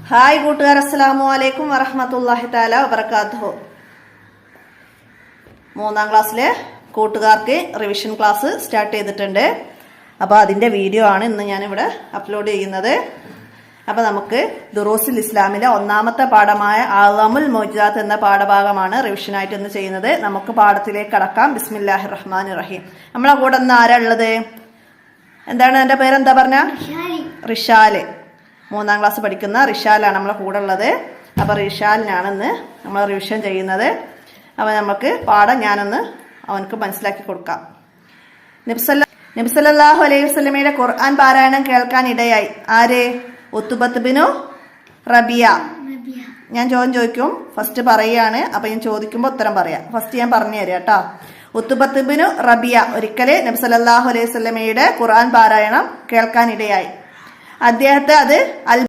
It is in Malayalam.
ഹായ് കൂട്ടുകാർ, അസ്സലാമു അലൈക്കും വറഹ്മത്തുള്ളാഹി തആല വബറകാതുഹു. 3ാം ക്ലാസ്സിലെ കൂട്ടുകാർക്ക് റിവിഷൻ ക്ലാസ് സ്റ്റാർട്ട് ചെയ്തിട്ടുണ്ട്. അപ്പോൾ അതിൻ്റെ വീഡിയോ ആണ് ഇന്ന് ഞാനിവിടെ അപ്ലോഡ് ചെയ്യുന്നത്. അപ്പോൾ നമുക്ക് ദുറൂസുൽ ഇസ്ലാമിലെ 1ാമത്തെ പാഠമായ അഅ്ളമുൽ മുഅ്ജിസാത്ത് എന്ന പാഠഭാഗമാണ് റിവിഷനായിട്ട് ഇന്ന് ചെയ്യുന്നത്. നമുക്ക് പാഠത്തിലേക്ക് കടക്കാം. ബിസ്മില്ലാഹിർ റഹ്മാനിർ റഹീം. നമ്മളെ കൂടെ ഇന്ന് ആരാ ഉള്ളത്? എന്താണ് എൻ്റെ പേരെന്താ പറഞ്ഞ? റിഷാല്. 3ാം ക്ലാസ് പഠിക്കുന്ന റിഷാലാണ് നമ്മളെ കൂടെ ഉള്ളത്. അപ്പോൾ റിഷാലിനാണ് ഇന്ന് നമ്മൾ റിവിഷൻ ചെയ്യുന്നത്. അപ്പോൾ നമുക്ക് പാഠം ഞാനൊന്ന് അവനക്ക് മനസ്സിലാക്കി കൊടുക്കാം. നബി സല്ലല്ലാഹു അലൈഹി വസല്ലമയുടെ ഖുർആൻ പാരായണം കേൾക്കാൻ ഇടയായി. ആര്? ഉത്ബത്ത് ബിനു റബിയ. ഞാൻ ചോദിക്കും, ഫസ്റ്റ് പറയുകയാണ്. അപ്പം ഞാൻ ചോദിക്കുമ്പോൾ ഉത്തരം പറയാം. ഫസ്റ്റ് ഞാൻ പറഞ്ഞു തരാം കേട്ടോ. ഉത്ബത്ത് ബിനു റബിയ ഒരിക്കല് നബി സല്ലല്ലാഹു അലൈഹി വസല്ലമയുടെ ഖുർആൻ പാരായണം കേൾക്കാൻ ഇടയായി. അദ്ദേഹത്തെ അത്